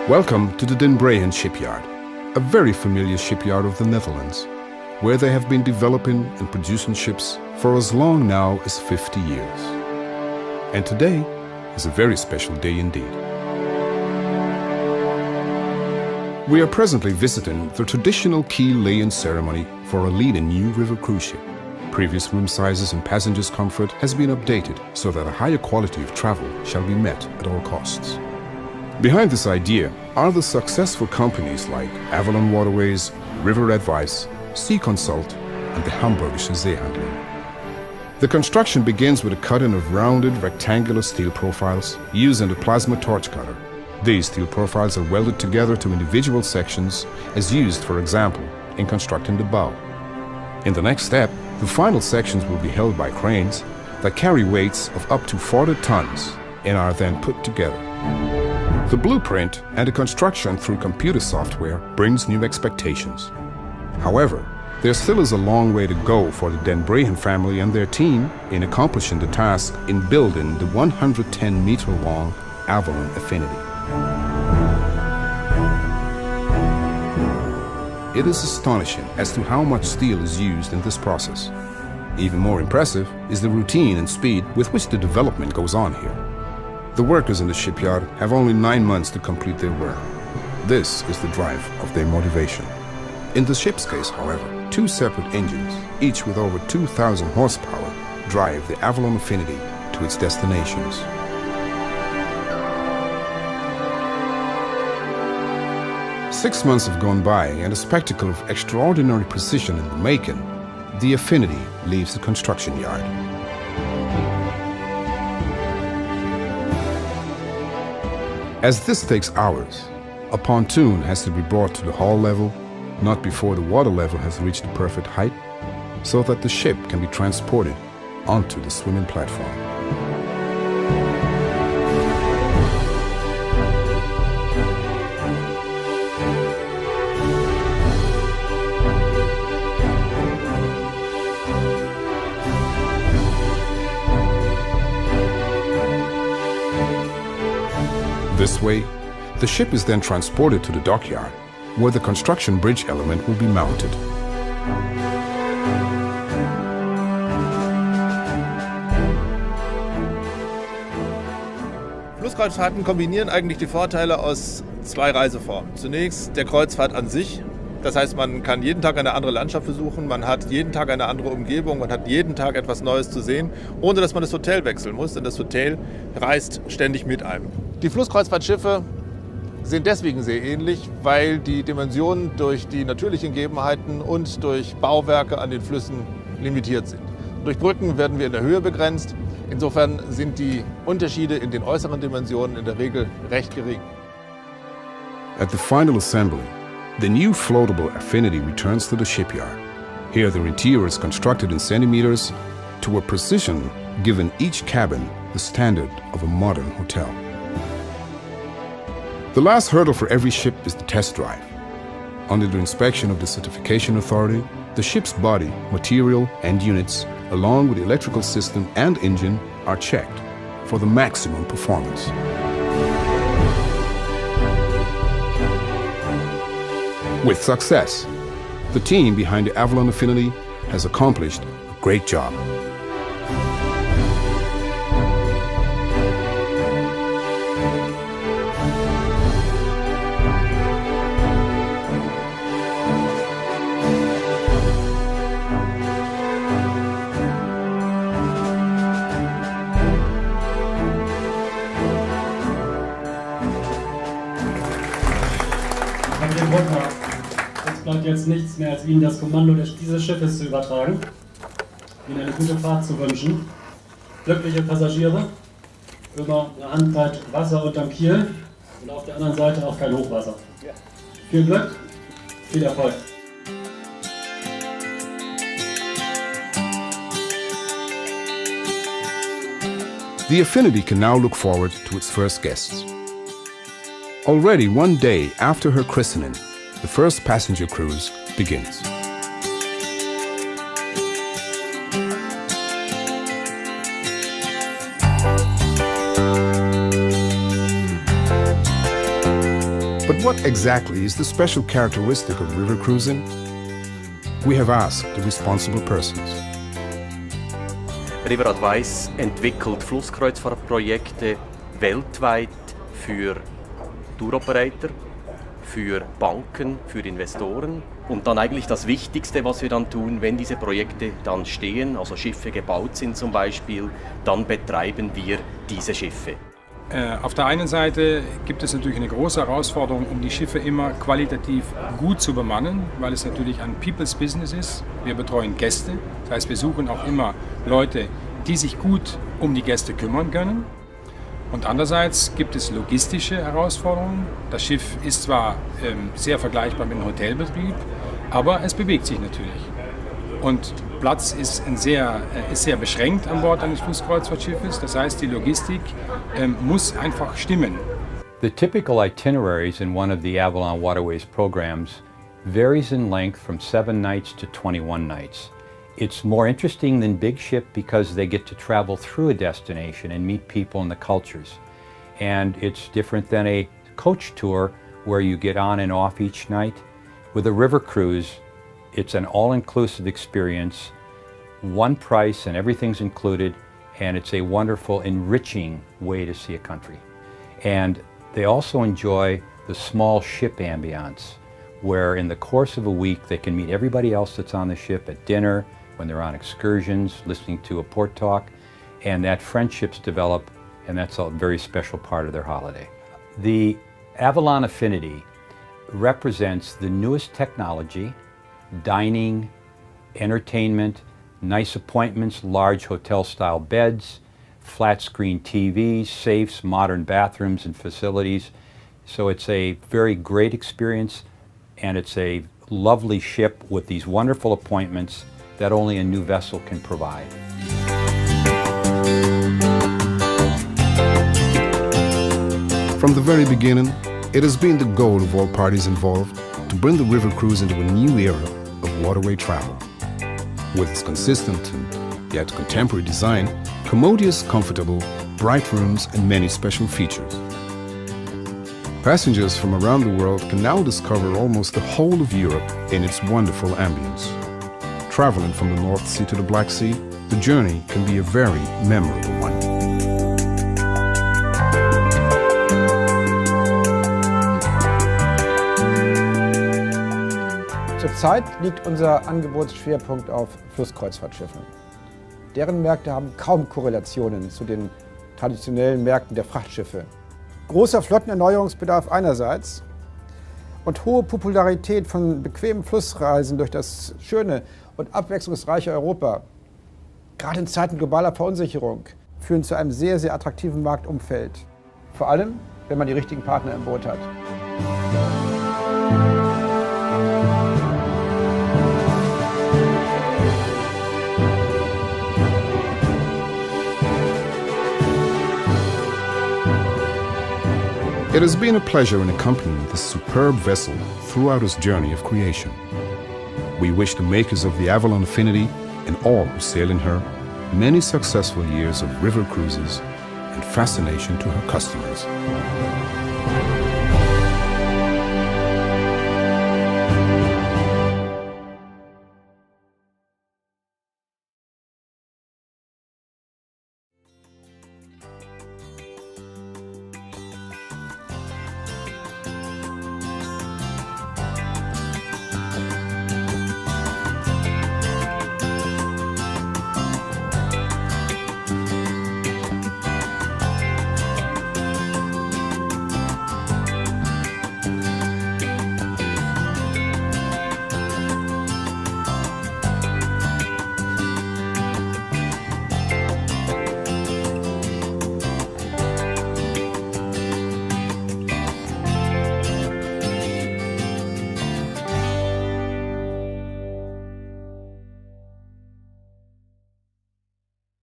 Welcome to the Den Brahen shipyard, a very familiar shipyard of the Netherlands, where they have been developing and producing ships for as long now as 50 years. And today is a very special day indeed. We are presently visiting the traditional key laying ceremony for a leading new river cruise ship. Previous room sizes and passengers' comfort has been updated so that a higher quality of travel shall be met at all costs. Behind this idea are the successful companies like Avalon Waterways, River Advice, Sea Consult, and the Hamburgische Seehandling. The construction begins with a cutting of rounded rectangular steel profiles using the plasma torch cutter. These steel profiles are welded together to individual sections as used, for example, in constructing the bow. In the next step, the final sections will be held by cranes that carry weights of up to 40 tons and are then put together. The blueprint and the construction through computer software brings new expectations. However, there still is a long way to go for the Den Brahen family and their team in accomplishing the task in building the 110-meter-long Avalon Affinity. It is astonishing as to how much steel is used in this process. Even more impressive is the routine and speed with which the development goes on here. The workers in the shipyard have only 9 months to complete their work. This is the drive of their motivation. In the ship's case, however, 2 separate engines, each with over 2,000 horsepower, drive the Avalon Affinity to its destinations. Six months have gone by, and a spectacle of extraordinary precision in the making, the Affinity leaves the construction yard. As this takes hours, a pontoon has to be brought to the hull level, not before the water level has reached the perfect height, so that the ship can be transported onto the swimming platform. This way, the ship is then transported to the dockyard, where the construction bridge element will be mounted. Flusskreuzfahrten kombinieren eigentlich die Vorteile aus 2 Reiseformen. Zunächst der Kreuzfahrt an sich. Das heißt, man kann jeden Tag eine andere Landschaft besuchen, man hat jeden Tag eine andere Umgebung, man hat jeden Tag etwas Neues zu sehen, ohne dass man das Hotel wechseln muss, denn das Hotel reist ständig mit einem. Die Flusskreuzfahrtschiffe sind deswegen sehr ähnlich, weil die Dimensionen durch die natürlichen Gegebenheiten und durch Bauwerke an den Flüssen limitiert sind. Durch Brücken werden wir in der Höhe begrenzt. Insofern sind die Unterschiede in den äußeren Dimensionen in der Regel recht gering. At the final assembly, the new floatable Affinity returns to the shipyard. Here the interior is constructed in centimeters to a precision giving each cabin the standard of a modern hotel. The last hurdle for every ship is the test drive. Under the inspection of the certification authority, the ship's body, material, and units, along with the electrical system and engine, are checked for the maximum performance. With success, the team behind the Avalon Affinity has accomplished a great job. Uns bleibt jetzt nichts mehr, als Ihnen das Kommando dieses Schiffes zu übertragen, Ihnen eine gute Fahrt zu wünschen. Glückliche Passagiere, immer eine Handbreit Wasser unterm Kiel und auf der anderen Seite auch kein Hochwasser. Viel Glück, viel Erfolg. The Affinity can now look forward to its first guests. Already 1 day after her christening, the first passenger cruise begins. But what exactly is the special characteristic of river cruising? We have asked the responsible persons. Waterways entwickelt Flusskreuzfahrtprojekte weltweit für Touroperator, für Banken, für Investoren und dann eigentlich das Wichtigste, was wir dann tun, wenn diese Projekte dann stehen, also Schiffe gebaut sind zum Beispiel, dann betreiben wir diese Schiffe. Auf der einen Seite gibt es natürlich eine große Herausforderung, um die Schiffe immer qualitativ gut zu bemannen, weil es natürlich ein People's Business ist. Wir betreuen Gäste, das heißt, wir suchen auch immer Leute, die sich gut um die Gäste kümmern können. Und andererseits gibt es logistische Herausforderungen. Das Schiff ist zwar sehr vergleichbar mit dem Hotelbetrieb, aber es bewegt sich natürlich. Und Platz ist sehr beschränkt an Bord eines Flusskreuzfahrtschiffes. Das heißt, die Logistik muss einfach stimmen. The typical itineraries in one of the Avalon Waterways programs varies in length from 7 nights to 21 nights. It's more interesting than big ship because they get to travel through a destination and meet people and the cultures. And it's different than a coach tour where you get on and off each night. With a river cruise, it's an all-inclusive experience, one price and everything's included, and it's a wonderful, enriching way to see a country. And they also enjoy the small ship ambiance, where in the course of a week they can meet everybody else that's on the ship at dinner, when they're on excursions, listening to a port talk, and that friendships develop, and that's a very special part of their holiday. The Avalon Affinity represents the newest technology, dining, entertainment, nice appointments, large hotel-style beds, flat-screen TVs, safes, modern bathrooms and facilities. So it's a very great experience, and it's a lovely ship with these wonderful appointments that only a new vessel can provide. From the very beginning, it has been the goal of all parties involved to bring the river cruise into a new era of waterway travel. With its consistent and yet contemporary design, commodious, comfortable, bright rooms and many special features. Passengers from around the world can now discover almost the whole of Europe in its wonderful ambience. Traveling from the North Sea to the Black Sea, the journey can be a very memorable one. Zurzeit liegt unser Angebotsschwerpunkt auf Flusskreuzfahrtschiffen. Deren Märkte haben kaum Korrelationen zu den traditionellen Märkten der Frachtschiffe. Großer Flottenerneuerungsbedarf einerseits und hohe Popularität von bequemen Flussreisen durch das schöne und abwechslungsreiche Europa, gerade in Zeiten globaler Verunsicherung, führen zu einem sehr, sehr attraktiven Marktumfeld. Vor allem, wenn man die richtigen Partner im Boot hat. It has been a pleasure in accompanying this superb vessel throughout its journey of creation. We wish the makers of the Avalon Affinity and all who sail in her many successful years of river cruises and fascination to her customers.